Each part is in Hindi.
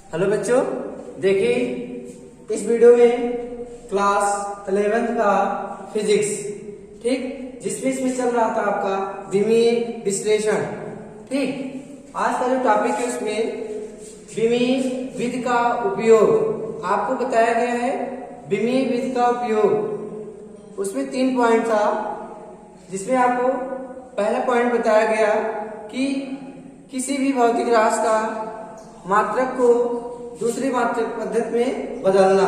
हेलो बच्चों, देखिए इस वीडियो में क्लास 11th का फिजिक्स, ठीक, जिसमें इसमें चल रहा था आपका विमीय विश्लेषण। ठीक, आज का जो टॉपिक है उसमें विमीय विधि का उपयोग आपको बताया गया है। विमीय विधि का उपयोग, उसमें 3 पॉइंट था, जिसमें आपको पहला पॉइंट बताया गया कि किसी भी भौतिक राशि का मात्रक को दूसरी मात्रक पद्धति में बदलना।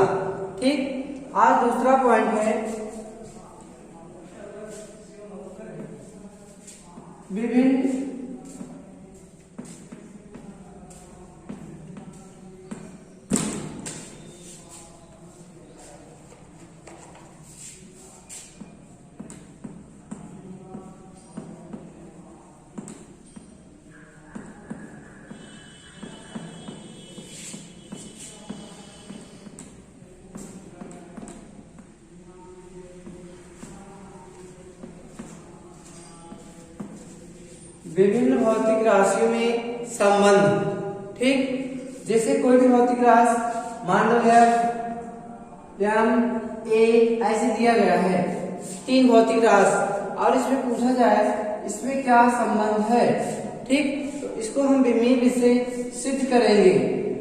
ठीक, आज दूसरा पॉइंट है विभिन्न भौतिक राशियों में संबंध। ठीक, जैसे कोई भी भौतिक राशि मान लो एम ए ऐसे दिया गया है, 3 भौतिक राशि, और इसमें पूछा जाए इसमें क्या संबंध है। ठीक, तो इसको हम विमीय विधि से सिद्ध करेंगे।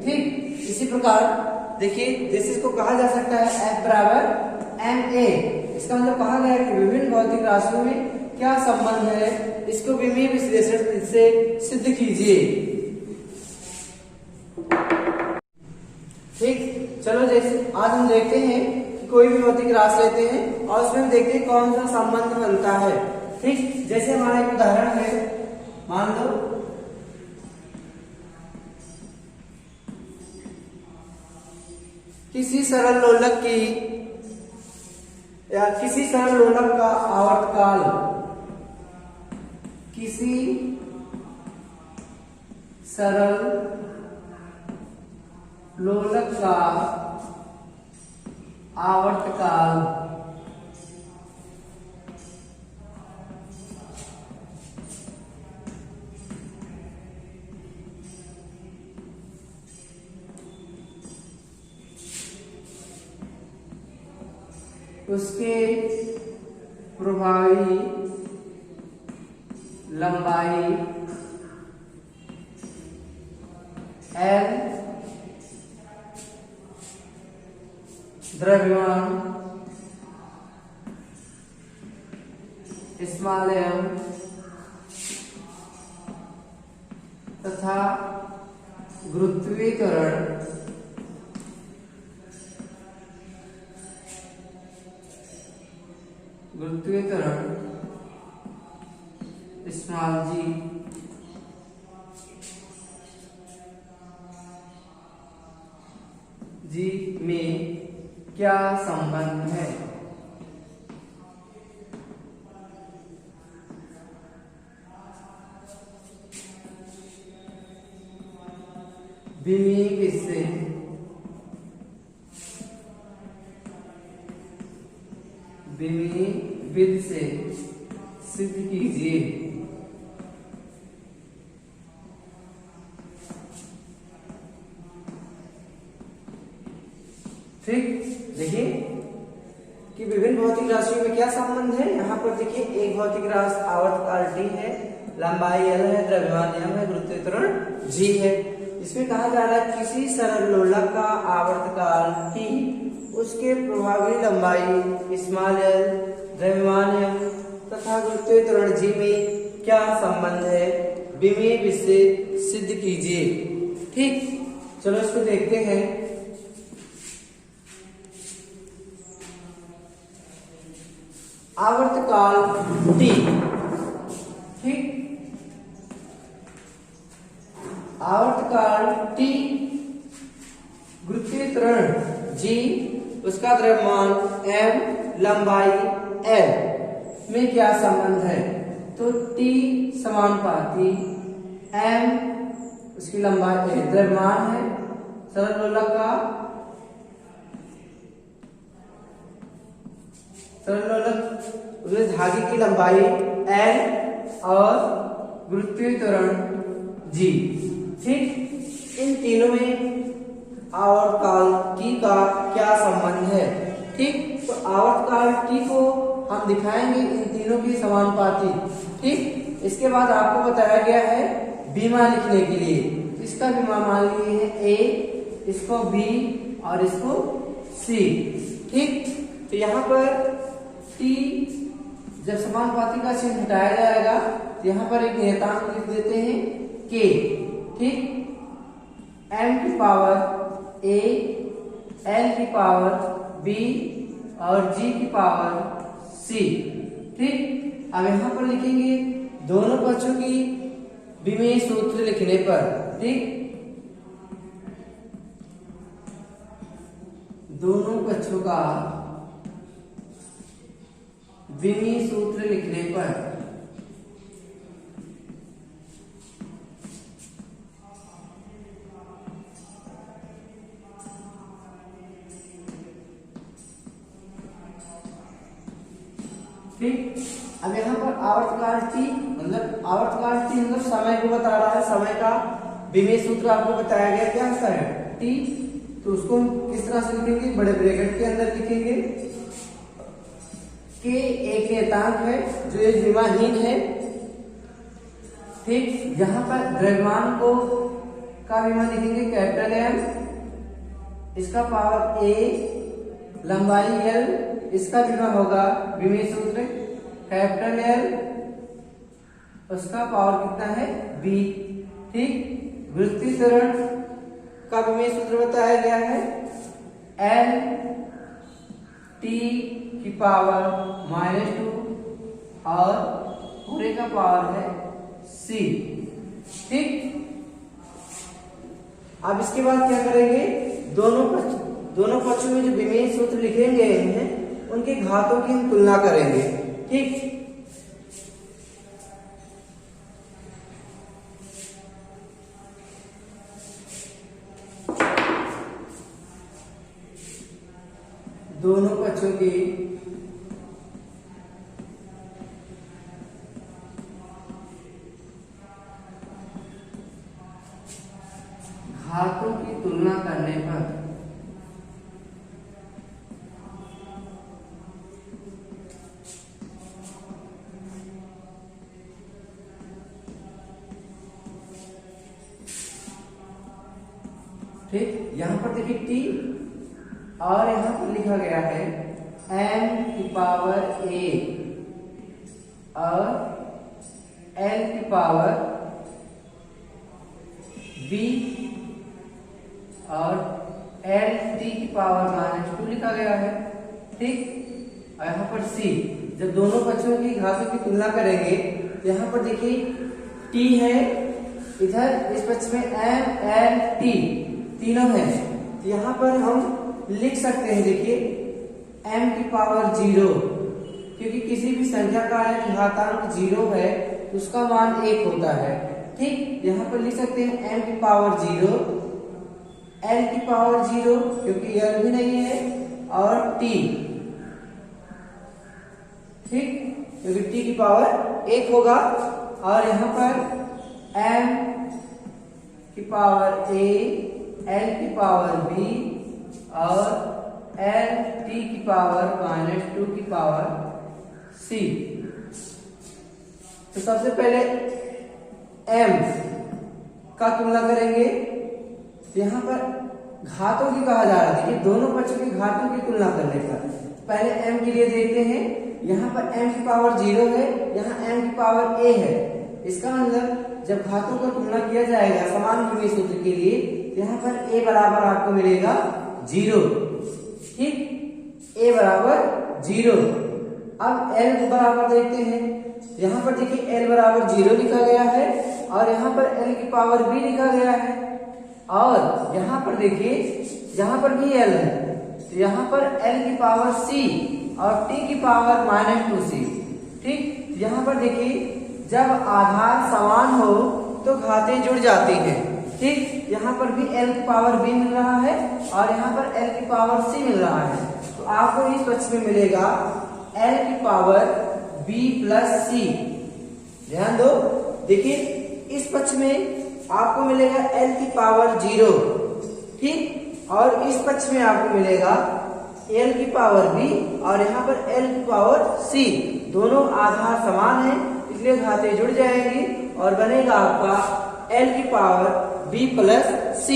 ठीक, इसी प्रकार देखिए, जैसे इसको कहा जा सकता है F बराबर एम ए, इसका मतलब कहा गया है कि विभिन्न भौतिक राशियों में क्या संबंध है, इसको विमीय विश्लेषण से सिद्ध कीजिए। ठीक, चलो जैसे आज हम देखते हैं कि कोई भी भौतिक राशि लेते हैं और उसमें हम देखते हैं कौन सा संबंध बनता है। ठीक, जैसे हमारा एक उदाहरण है, मान लो किसी सरल लोलक की या किसी सरल लोलक का आवर्तकाल, किसी सरल लोलक का आवर्तकाल उसके प्रभावी लंबाई L, द्रव्यमान स्मॉल m तथा गुरुत्वीकरण स्मॉल जी में क्या संबंध है। विमीय विधि से सिद्ध कीजिए। ठीक, देखिए कि विभिन्न भौतिक राशियों में क्या संबंध है। यहाँ पर देखिए, एक भौतिक राशि आवर्तकाल t है, लंबाई l है, द्रव्यमान m है, गुरुत्वाकर्षण g है। इसमें कहा जा रहा है किसी सरल लोलक का आवर्तकाल t, उसके प्रभावी लंबाई स्मॉल l, द्रव्यमान m तथा गुरुत्वाकर्षण g में क्या संबंध है, विमीय विधि से सिद्ध कीजिए। ठीक, चलो इसको देखते हैं। आवर्तकाल t, ठीक, आवर्तकाल t, गुरुत्वाकर्षण g, उसका द्रव्यमान m, लंबाई l में क्या संबंध है। तो t समानुपाती m, उसकी लंबाई द्रव्यमान है सरल लोलक का, सरल लोलक उसमें धागे की लंबाई l और गुरुत्वाकर्षण g। ठीक, इन तीनों में आवर्तकाल टी का क्या संबंध है। ठीक, तो आवर्तकाल टी को हम दिखाएंगे इन तीनों की समानुपाती। ठीक, इसके बाद आपको बताया गया है बीमा लिखने के लिए। इसका बीमा मान लिए है ए, इसको बी और इसको सी। ठीक, तो यहाँ पर टी जब समानुपाती का चिन्ह हटाया जाएगा तो यहाँ पर एक नियतांक लिख देते हैं के। ठीक, m की पावर a, l की पावर b और g की पावर c। ठीक, अब यहाँ पर लिखेंगे दोनों पक्षों की विमेय सूत्र लिखने पर। ठीक, दोनों पक्षों का विमीय सूत्र लिखने पर ठीक, अब यहाँ पर आवर्तकाल टी मतलब समय को बता रहा है। समय का विमेय सूत्र आपको बताया गया क्या होता है टी। तो उसको किस तरह से लिखेंगे, बड़े ब्रैकेट के अंदर लिखेंगे। के एक नियतांक है जो एक विमाहीन है। ठीक, यहाँ पर द्रव्यमान को का विमा लिखेंगे कैपिटल एम, इसका पावर ए, लंबाई एल, इसका विमा होगा विमेय सूत्र कैपिटल एल, उसका पावर कितना है बी। ठीक, वृत्तीय त्वरण का विमेय सूत्र बताया गया है एल टी की पावर -2 और पूरे का पावर है सी। ठीक, अब इसके बाद क्या करेंगे, दोनों पक्षों में जो विमेय सूत्र लिखे गए हैं उनके घातों की हम तुलना करेंगे। ठीक, दोनों पक्षों की घातों की तुलना करने पर ठीक, यहां पर देखिए टी और यहां पर लिखा गया है m की पावर a और l की पावर b और l t की पावर -2 लिखा गया है। ठीक, और यहाँ पर c। जब दोनों पक्षों की घातों की तुलना करेंगे तो यहाँ पर देखिए t है, इधर इस पक्ष में m l t तीनों है। तो यहाँ पर हम लिख सकते हैं, देखिए m की पावर 0, क्योंकि किसी भी संख्या का यदि घातांक 0 है तो उसका मान 1 होता है। ठीक, यहाँ पर लिख सकते हैं m की पावर 0, l की पावर 0 क्योंकि l भी नहीं है, और t। ठीक, क्योंकि t की पावर 1 होगा। और यहाँ पर m की पावर a, l की पावर b और l t की पावर -2 की पावर c। तो सबसे पहले m का तुलना करेंगे। यहाँ पर घातों की कहा जा रहा है, देखिए दोनों पक्षों की घातों की तुलना करने पर पहले m के लिए देखते हैं। यहाँ पर m की पावर 0 है, यहाँ m की पावर a है। इसका मतलब जब घातों का तुलना किया जाएगा समान विमेय सूत्र के लिए, यहाँ पर a बराबर आपको मिलेगा 0। ठीक, a बराबर 0। अब l बराबर देखते हैं। यहाँ पर देखिए l बराबर 0 लिखा गया है और यहाँ पर l की पावर b लिखा गया है। और यहाँ पर देखिए यहाँ पर भी l है, तो यहाँ पर l की पावर c और t की पावर -2c। ठीक, यहाँ पर देखिए जब आधार समान हो तो घातें जुड़ जाती हैं। ठीक, यहाँ पर भी l की पावर b मिल रहा है और यहाँ पर l की पावर c मिल रहा है। तो आपको इस पक्ष में मिलेगा l की पावर b प्लस c। ध्यान दो, देखिए इस पक्ष में आपको मिलेगा l की पावर 0। ठीक, और इस पक्ष में आपको मिलेगा l की पावर b और यहाँ पर l की पावर c। दोनों आधार समान है इसलिए घातें जुड़ जाएंगी और बनेगा आपका l की पावर b प्लस c।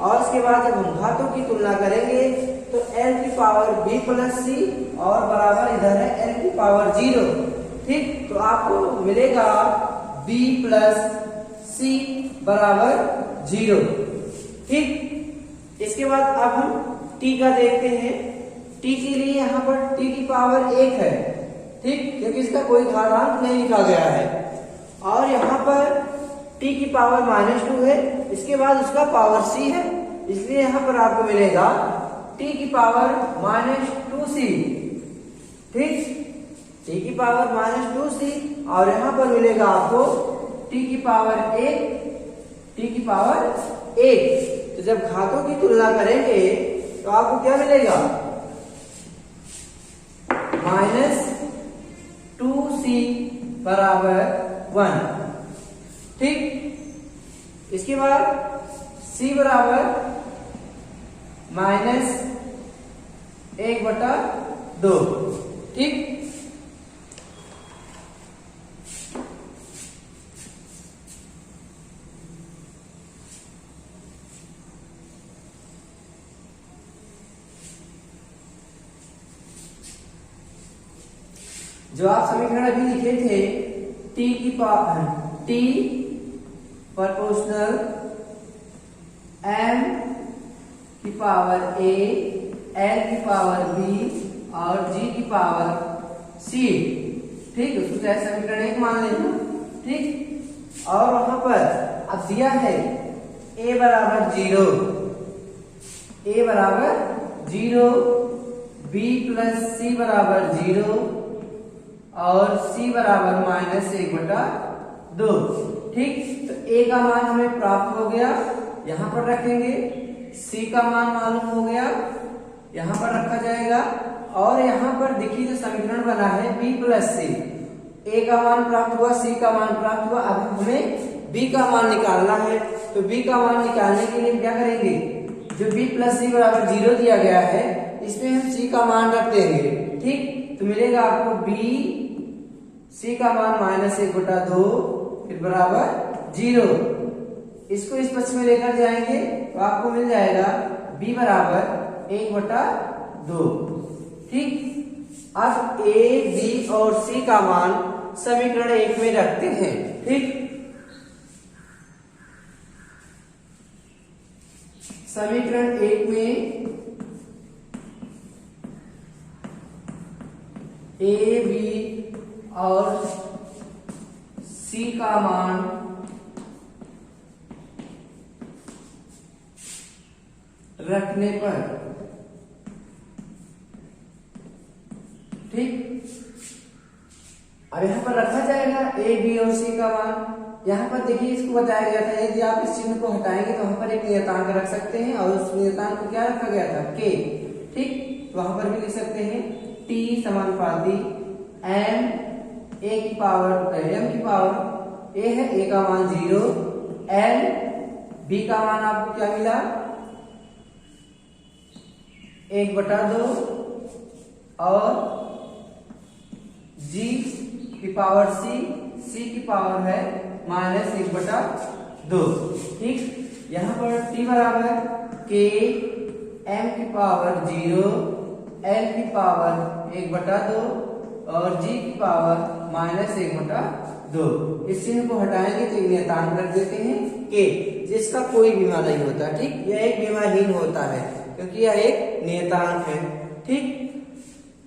और उसके बाद जब हम घातों की तुलना करेंगे तो l की पावर b प्लस c और बराबर इधर है l की पावर 0। ठीक, तो आपको मिलेगा b प्लस c बराबर 0। ठीक, इसके बाद अब हम t का देखते हैं। t के लिए यहाँ पर t की पावर 1 है। ठीक, क्योंकि इसका कोई घातांक नहीं लिखा गया है। और यहाँ पर t की पावर -2 है, इसके बाद उसका पावर c है, इसलिए यहाँ पर आपको मिलेगा t की पावर -2c। ठीक, t की पावर -2c और यहाँ पर मिलेगा आपको t की पावर 1, t की पावर 1। तो जब घातों की तुलना करेंगे तो आपको क्या मिलेगा, -2c बराबर 1। ठीक, इसके बाद c बराबर -1/2। ठीक, जो आप समीकरण अभी लिखे थे t की पावर t प्रोपोर्शनल m की पावर a, l की पावर b और g की पावर c। ठीक, उसको चाहे समीकरण 1 मान लेना। ठीक, और वहां पर अब दिया है a बराबर 0, a बराबर 0, b प्लस c बराबर 0 और c बराबर -1/2। ठीक, तो a का मान हमें प्राप्त हो गया, यहाँ पर रखेंगे। c का मान मालूम हो गया, यहाँ पर रखा जाएगा। और यहाँ पर देखिए जो समीकरण बना है b प्लस c, a का मान प्राप्त हुआ, c का मान प्राप्त हुआ। अब हमें b का मान निकालना है, तो b का मान निकालने के लिए क्या करेंगे, जो b प्लस c बराबर 0 दिया गया है इसमें हम c का मान रख देंगे। ठीक, तो मिलेगा आपको b, c का मान -1/2 फिर बराबर 0। इसको इस पक्ष में लेकर जाएंगे तो आपको मिल जाएगा b बराबर 1/2। ठीक, अब a, b और c का मान समीकरण 1 में रखते हैं। ठीक, समीकरण 1 में a, b और c का मान रखने पर, ठीक, अब यहां पर रखा जाएगा a, b और c का मान। यहाँ पर देखिए इसको बताया गया था यदि आप इस चिन्ह को हटाएंगे तो वहां पर एक नियतांक रख सकते हैं और उस नियतांक को क्या रखा गया था, k। ठीक, तो वहां पर भी लिख सकते हैं t समानुपाती m a की पावर m की पावर a है, a का मान 0, l b का मान आपको क्या मिला 1/2 और g की पावर c की पावर है -1/2। ठीक, यहाँ पर t बराबर k, m की पावर 0, l की पावर 1/2 और g की पावर -1/2। इस चिन्ह को हटाएंगे तो नियतांक रख देते हैं k, जिसका कोई बीमा नहीं होता। ठीक, यह एक बीमाहीन होता है क्योंकि यह एक नियतांक है। ठीक,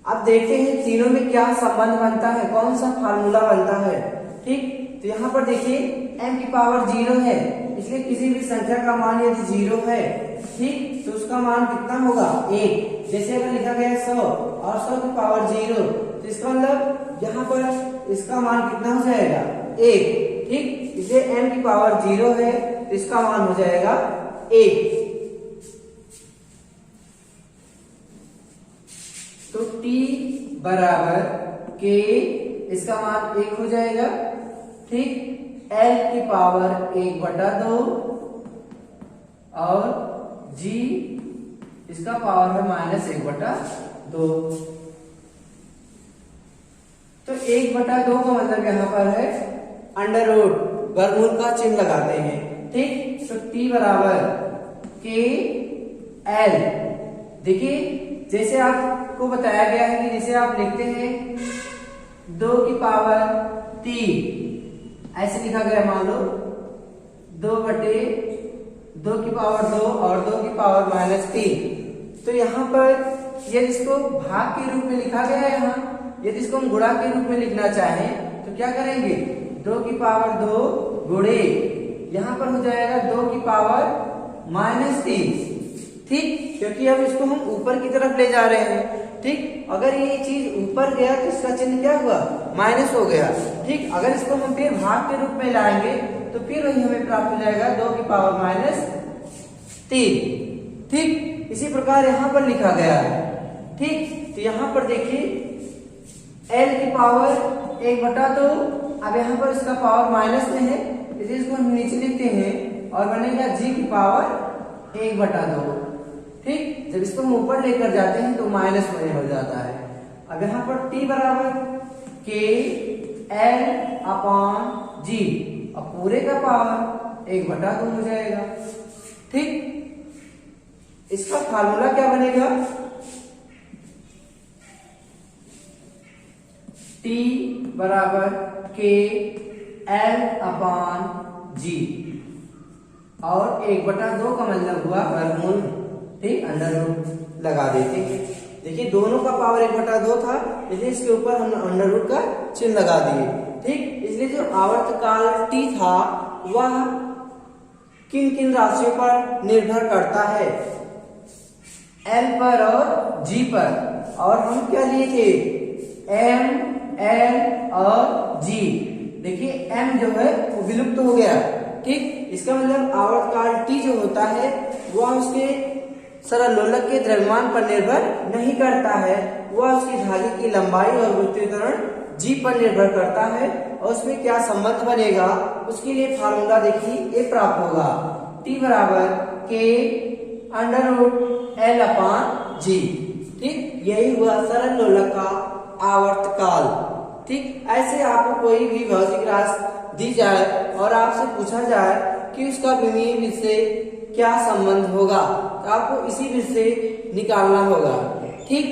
अब देखते हैं तीनों में क्या संबंध बनता है, कौन सा फार्मूला बनता है। ठीक, तो यहाँ पर देखिए m की पावर 0 है, इसलिए किसी भी संख्या का मान यदि 0 है, ठीक, तो उसका मान कितना होगा 1। जैसे अगर लिखा गया है 100 और 100 की पावर 0, तो इसका मतलब यहाँ पर इसका मान कितना हो जाएगा 1। ठीक, इसलिए m की पावर 0 है तो इसका मान हो जाएगा 1। तो t बराबर k, इसका मान 1 हो जाएगा। ठीक, l की पावर 1/2 और g इसका पावर है -1/2। तो 1/2 का मतलब यहाँ पर है अंडर रूट, वर्गमूल का चिन्ह लगाते हैं। ठीक, तो t बराबर के एल। देखिए जैसे आपको बताया गया है कि जैसे आप लिखते हैं 2 की पावर 3, ऐसे लिखा गया, मान लो 2/2 की पावर 2 और 2 की पावर -3। तो यहाँ पर यदि इसको भाग के रूप में लिखा गया है, यहाँ यदि इसको हम गुणा के रूप में लिखना चाहें तो क्या करेंगे, 2 की पावर 2 गुणे, यहाँ पर हो जाएगा 2 की पावर -3। ठीक, क्योंकि अब इसको हम ऊपर की तरफ ले जा रहे हैं। ठीक, अगर ये चीज ऊपर गया तो इसका चिन्ह क्या हुआ, माइनस हो गया। ठीक, अगर इसको हम फिर भाग के रूप में लाएंगे तो फिर वही हमें प्राप्त हो जाएगा 2 की पावर -3। ठीक, इसी प्रकार यहाँ पर लिखा गया है। ठीक, तो यहाँ पर देखिए L की पावर 1/2, अब यहाँ पर इसका पावर माइनस में है, इसलिए इसको हम नीचे लिखते हैं और बनेगा G की पावर 1/2। ठीक, जब इसको हम ऊपर लेकर जाते हैं तो माइनस में हो जाता है। अब यहाँ पर T बराबर के L/G, अब पूरे का पावर 1/2 हो जाएगा। ठीक, इसका फार्मूला क्या बनेगा, T बराबर के L/G और 1/2 का मतलब हुआ वर्गमूल। ठीक, अंडर रूट लगा देते हैं। देखिए दोनों का पावर 1/2 था, इसलिए इसके ऊपर हम अंडर रूट का चिन्ह लगा दिए। ठीक, इसलिए जो आवर्तकाल T था वह किन किन राशियों पर निर्भर करता है, L पर और G पर। और हम क्या लिए थे, M, L और G। देखिए M जो है वो विलुप्त हो गया। ठीक, इसका मतलब आवर्तकाल T जो होता है वह उसके सरलोलक के द्रव्यमान पर निर्भर नहीं करता है, वह उसकी धागे की लंबाई और विद्युतीकरण G पर निर्भर करता है। और उसमें क्या संबंध बनेगा, उसके लिए फार्मूला देखिए ये प्राप्त होगा, T बराबर के अंडर रूट L/G। ठीक, यही हुआ सरल लोलक का आवर्तकाल। ठीक, ऐसे आपको कोई भी भौतिक राशि दी जाए और आपसे पूछा जाए कि उसका विमीय विधि से क्या संबंध होगा, तो आपको इसी विधि से निकालना होगा। ठीक,